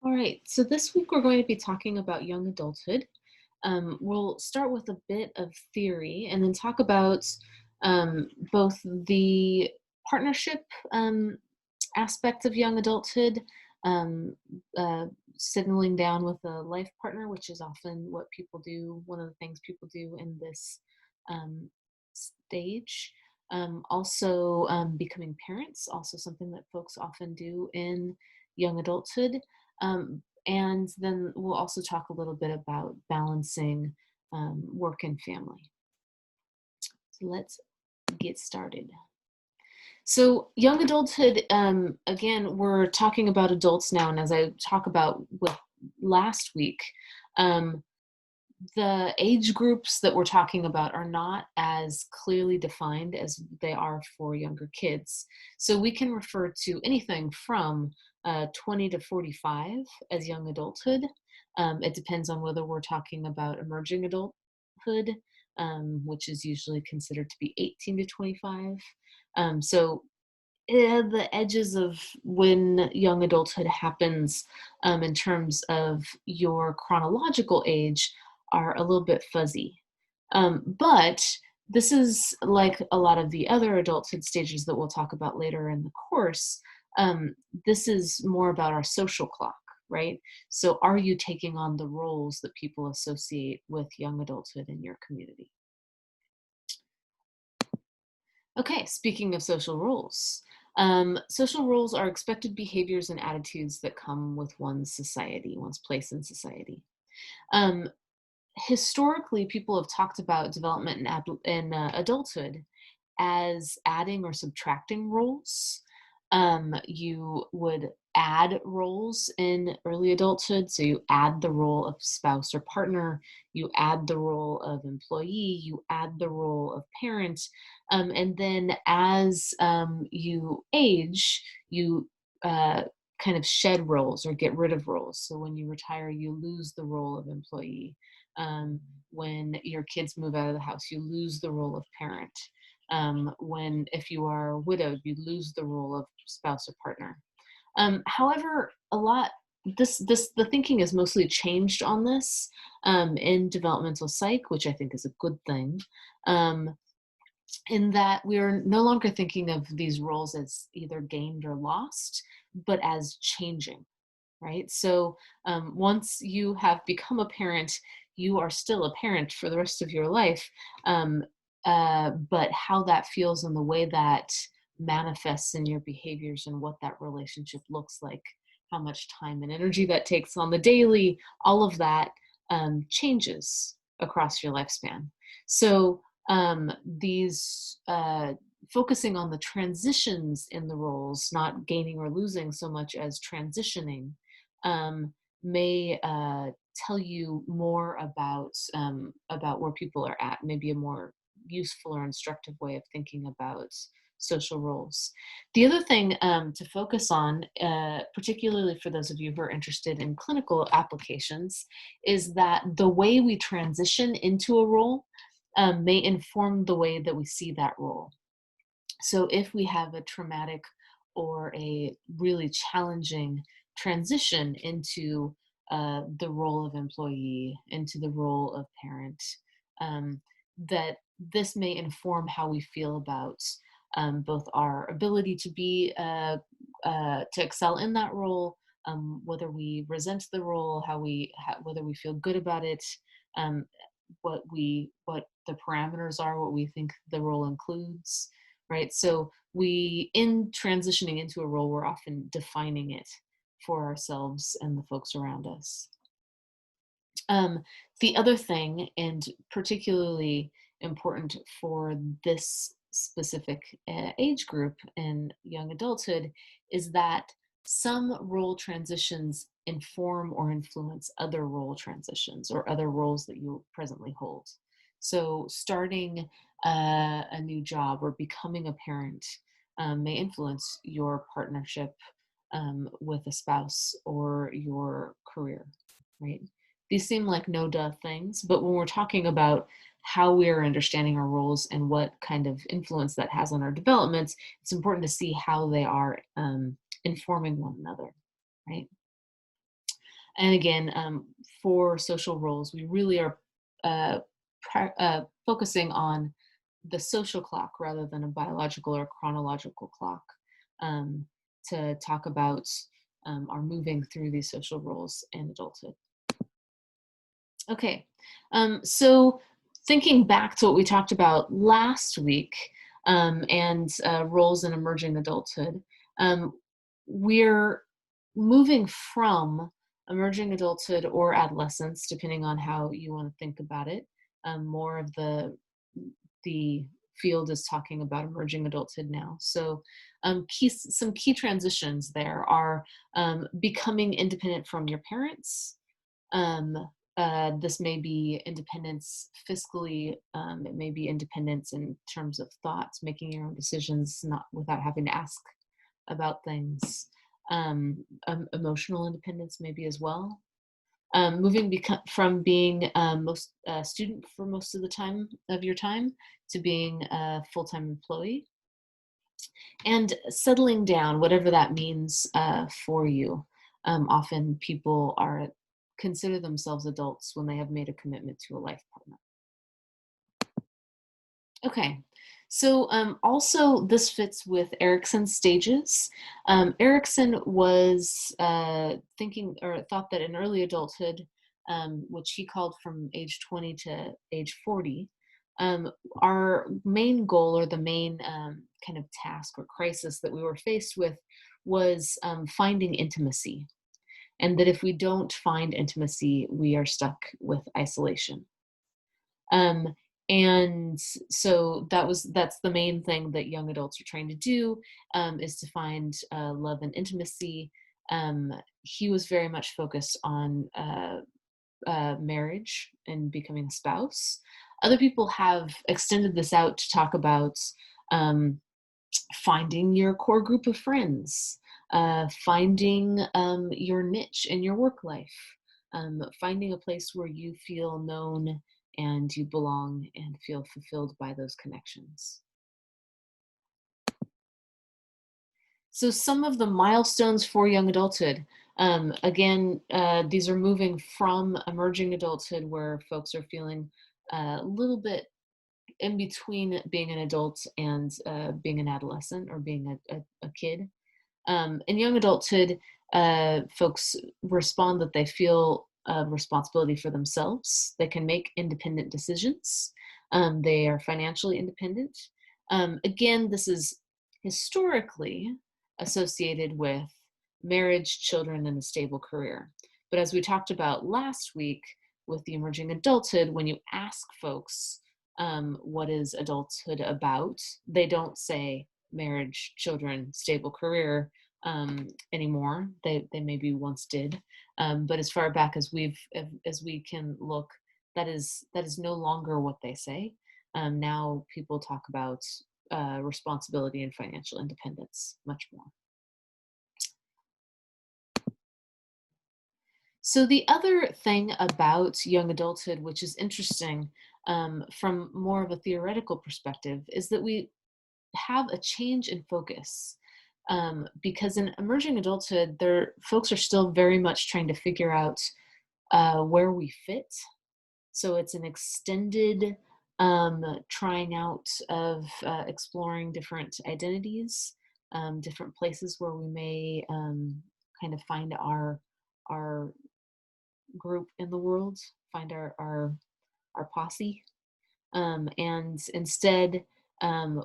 All right, so this week we're going to be talking about young adulthood. We'll start with a bit of theory and then talk about both the partnership um, aspect of young adulthood, um, uh, settling down with a life partner, which is often what people do, one of the things people do in this um, stage. Also, becoming parents, also something that folks often do in young adulthood. And then we'll also talk a little bit about balancing work and family. So let's get started. So, young adulthood, again, we're talking about adults now. And as I talk about with last week, um, the age groups that we're talking about are not as clearly defined as they are for younger kids. So, we can refer to anything from 20 to 45 as young adulthood. It depends on whether we're talking about emerging adulthood, which is usually considered to be 18 to 25. So the edges of when young adulthood happens in terms of your chronological age are a little bit fuzzy. But this is like a lot of the other adulthood stages that we'll talk about later in the course. Um, this is more about our social clock, right? So, are you taking on the roles that people associate with young adulthood in your community? Okay, speaking of social roles, social roles are expected behaviors and attitudes that come with one's society, one's place in society. Um, Historically, people have talked about development in adulthood as adding or subtracting roles. You would add roles in early adulthood. So you add the role of spouse or partner, you add the role of employee, you add the role of parent. And then as you age, you kind of shed roles or get rid of roles. So when you retire, you lose the role of employee. When your kids move out of the house, you lose the role of parent. When if you are widowed, you lose the role of spouse or partner. However, a lot this the thinking is mostly changed on this in developmental psych, which I think is a good thing. Um, in that we are no longer thinking of these roles as either gained or lost, but as changing, right? So once you have become a parent, you are still a parent for the rest of your life. Um, but how that feels and the way that manifests in your behaviors and what that relationship looks like, how much time and energy that takes on the daily, all of that changes across your lifespan. So these focusing on the transitions in the roles, not gaining or losing so much as transitioning, um, may tell you more about where people are at. Maybe a more useful or instructive way of thinking about social roles. The other thing to focus on, particularly for those of you who are interested in clinical applications, is that the way we transition into a role may inform the way that we see that role. So if we have a traumatic or a really challenging transition into the role of employee, into the role of parent, that this may inform how we feel about both our ability to be to excel in that role, whether we resent the role, whether we feel good about it, um, what the parameters are, what we think the role includes, right? So we, in transitioning into a role, we're often defining it for ourselves and the folks around us. Um, the other thing, and particularly important for this specific age group in young adulthood, is that some role transitions inform or influence other role transitions or other roles that you presently hold. So, starting a new job or becoming a parent may influence your partnership with a spouse or your career, right? These seem like no duh things, but when we're talking about how we are understanding our roles and what kind of influence that has on our development, it's important to see how they are informing one another, right? And again, for social roles, we really are focusing on the social clock rather than a biological or chronological clock, um, to talk about our moving through these social roles in adulthood. Okay, so thinking back to what we talked about last week, and roles in emerging adulthood, um, we're moving from emerging adulthood or adolescence, depending on how you want to think about it. More of the field is talking about emerging adulthood now. So, some key transitions there are becoming independent from your parents. Um, this may be independence fiscally. It may be independence in terms of thoughts, making your own decisions, not without having to ask about things. Emotional independence, maybe as well. From being most student for most of the time of your time to being a full-time employee, and settling down, whatever that means for you. Often people are consider themselves adults when they have made a commitment to a life partner. Okay. So also this fits with Erickson's stages. Erickson was thinking or thought that in early adulthood, which he called from age 20 to age 40, our main goal or the main kind of task or crisis that we were faced with was finding intimacy. And that if we don't find intimacy, we are stuck with isolation. Um, and so that's the main thing that young adults are trying to do, is to find love and intimacy. He was very much focused on marriage and becoming a spouse. Other people have extended this out to talk about um, finding your core group of friends, finding your niche in your work life, finding a place where you feel known and you belong and feel fulfilled by those connections. So, some of the milestones for young adulthood. Again, these are moving from emerging adulthood, where folks are feeling a little bit in between being an adult and being an adolescent or being a kid. In young adulthood, folks respond that they feel a responsibility for themselves. They can make independent decisions. They are financially independent. Again, this is historically associated with marriage, children, and a stable career. But as we talked about last week with the emerging adulthood, when you ask folks what is adulthood about, they don't say marriage, children, stable career anymore. They maybe once did, but as far back as as we can look, that is no longer what they say. Now people talk about responsibility and financial independence much more. So the other thing about young adulthood, which is interesting from more of a theoretical perspective, is that we have a change in focus, because in emerging adulthood, there folks are still very much trying to figure out where we fit. So it's an extended trying out of exploring different identities, different places where we may kind of find our group in the world, find our posse. And instead,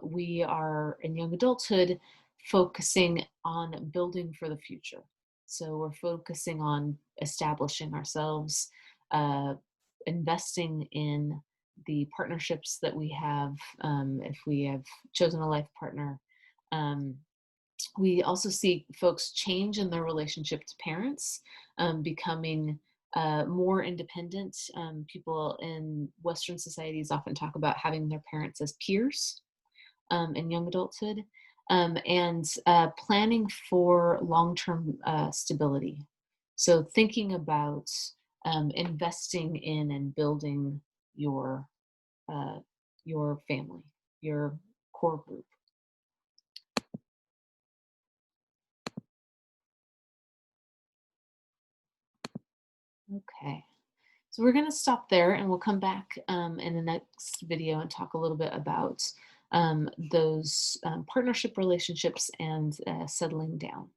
we are in young adulthood focusing on building for the future. So we're focusing on establishing ourselves, uh, investing in the partnerships that we have, if we have chosen a life partner. Um, we also see folks change in their relationship to parents, becoming more independent. People in Western societies often talk about having their parents as peers in young adulthood, and planning for long term stability. So, thinking about investing in and building your, uh, your family, your core group. Okay. So we're going to stop there and we'll come back in the next video and talk a little bit about those partnership relationships and settling down.